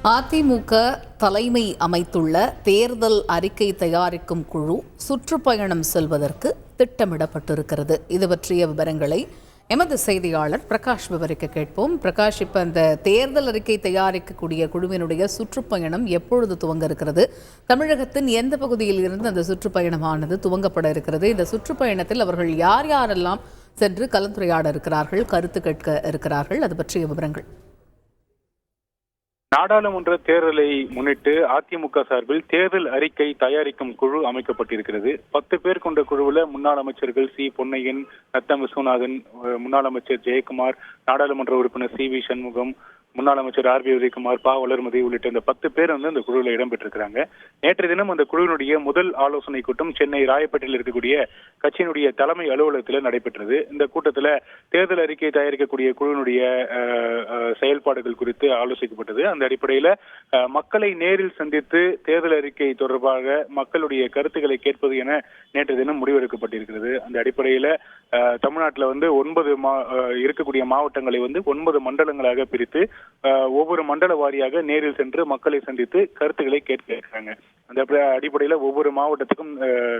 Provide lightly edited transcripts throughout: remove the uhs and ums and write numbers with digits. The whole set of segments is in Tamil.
அதிமுக தலைமை அமைத்துள்ள தேர்தல் அறிக்கை தயாரிக்கும் குழு சுற்றுப்பயணம் செல்வதற்கு திட்டமிடப்பட்டிருக்கிறது. இது பற்றிய விவரங்களை எமது செய்தியாளர் பிரகாஷ் விவரிக்க கேட்போம். பிரகாஷ், இப்ப இந்த தேர்தல் அறிக்கை தயாரிக்கக்கூடிய குழுவினுடைய சுற்றுப்பயணம் எப்பொழுது துவங்க இருக்கிறது? தமிழகத்தின் எந்த பகுதியில் இருந்து அந்த சுற்றுப்பயணமானது துவங்கப்பட இருக்கிறது? இந்த சுற்றுப்பயணத்தில் அவர்கள் யார் யாரெல்லாம் சென்று கலந்துரையாட இருக்கிறார்கள், கருத்து கேட்க இருக்கிறார்கள்? அது பற்றிய விவரங்கள். நாடாளுமன்ற தேர்தலை முன்னிட்டு அதிமுக சார்பில் தேர்தல் அறிக்கை தயாரிக்கும் குழு அமைக்கப்பட்டிருக்கிறது. 10 பேர் கொண்ட குழுவில் முன்னாள் அமைச்சர்கள் சி பொன்னையன், நத்தம் விஸ்வநாதன், முன்னாள் அமைச்சர் ஜெயக்குமார், நாடாளுமன்ற உறுப்பினர் சி.வி. சண்முகம், முன்னாள் அமைச்சர் ஆர்.பி. உதயகுமார், ப. வளர்மதி உள்ளிட்ட இந்த 10 பேர் அந்த குழுவில் இடம்பெற்றிருக்கிறாங்க. நேற்றைய தினம் அந்த குழுவினுடைய முதல் ஆலோசனை கூட்டம் சென்னை ராயப்பேட்டையில் இருக்கக்கூடிய கட்சியினுடைய தலைமை அலுவலகத்தில் நடைபெற்றது. இந்த கூட்டத்தில் தேர்தல் அறிக்கை தயாரிக்கக்கூடிய குழுவினுடைய செயல்பாடுகள் குறித்து ஆலோசிக்கப்பட்டது. அந்த அடிப்படையில் மக்களை நேரில் சந்தித்து தேர்தல் அறிக்கை தொடர்பாக மக்களுடைய கருத்துக்களை கேட்பது என நேற்றைய தினம் முடிவெடுக்கப்பட்டிருக்கிறது. அந்த அடிப்படையில் தமிழ்நாட்டில் 9 இருக்கக்கூடிய மாவட்டங்களை 9 மண்டலங்களாக பிரித்து ஒவ்வொரு மண்டல வாரியாக நேரில் சென்று மக்களை சந்தித்து கருத்துக்களை கேட்க இருக்காங்க. அந்த அடிப்படையில் ஒவ்வொரு மாவட்டத்துக்கும்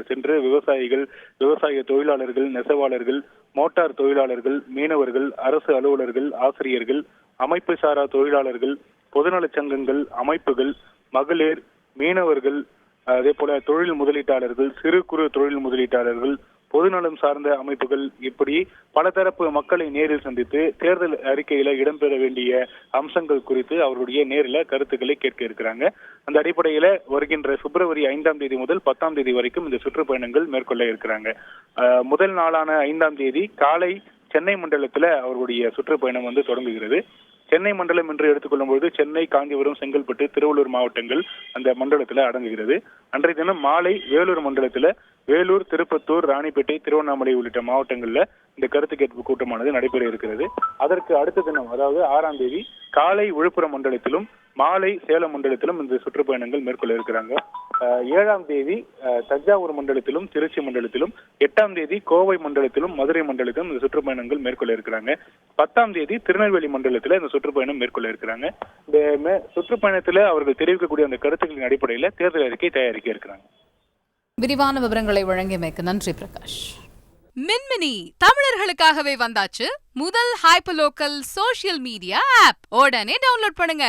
சென்று விவசாயிகள், விவசாய தொழிலாளர்கள், நெசவாளர்கள், மோட்டார் தொழிலாளர்கள், மீனவர்கள், அரசு அலுவலர்கள், ஆசிரியர்கள், அமைப்பு சாரா தொழிலாளர்கள், பொதுநலச் சங்கங்கள், அமைப்புகள், மகளிர், மீனவர்கள், அதே போல தொழில் முதலீட்டாளர்கள், சிறு குறு தொழில் முதலீட்டாளர்கள், பொதுநலம் சார்ந்த அமைப்புகள், இப்படி பலதரப்பு மக்களை நேரில் சந்தித்து தேர்தல் அறிக்கையில இடம்பெற வேண்டிய அம்சங்கள் குறித்து அவருடைய நேரில் கருத்துக்களை கேட்க இருக்கிறாங்க. அந்த அடிப்படையில வருகின்ற பிப்ரவரி 5ஆம் தேதி முதல் 10ஆம் தேதி வரைக்கும் இந்த சுற்றுப்பயணங்கள் மேற்கொள்ள இருக்கிறாங்க. முதல் நாளான 5ஆம் தேதி காலை சென்னை மண்டலத்துல அவருடைய சுற்றுப்பயணம் தொடங்குகிறது. சென்னை மண்டலம் என்று எடுத்துக்கொள்ளும்போது சென்னை, காஞ்சிபுரம், செங்கல்பட்டு, திருவள்ளூர் மாவட்டங்கள் அந்த மண்டலத்துல அடங்குகிறது. அன்றைய தினம் மாலை வேலூர் மண்டலத்துல வேலூர், திருப்பத்தூர், ராணிப்பேட்டை, திருவண்ணாமலை உள்ளிட்ட மாவட்டங்கள்ல இந்த கருத்து கேட்பு கூட்டமானது நடைபெற இருக்கிறது. அதற்கு அடுத்த தினம், அதாவது 6ஆம் தேதி காலை விழுப்புரம் மண்டலத்திலும் மாலை சேலம் மண்டலத்திலும் இந்த சுற்றுப்பயணங்கள் மேற்கொள்ள இருக்கிறாங்க. 7ஆம் தேதி தஞ்சாவூர் மண்டலத்திலும் திருச்சி மண்டலத்திலும், 8ஆம் தேதி கோவை மண்டலத்திலும் மதுரை மண்டலத்திலும் இந்த சுற்றுப்பயணங்கள் மேற்கொள்ள இருக்கிறாங்க. 10ஆம் தேதி திருநெல்வேலி மண்டலத்தில் இந்த சுற்றுப்பயணம் மேற்கொள்ள இருக்கிறாங்க. இந்த சுற்றுப்பயணத்தில் அவர்கள் தெரிவிக்கக்கூடிய அந்த கருத்துக்களின் அடிப்படையில் தேர்தல் அறிக்கை தயாரிக்க இருக்கிறாங்க. விரிவான விவரங்களை வழங்கியமைக்கு நன்றி பிரகாஷ். மின்மினி தமிழர்களுக்காகவே வந்தாச்சு முதல் hyper local social media app. உடனே டவுன்லோட் பண்ணுங்க.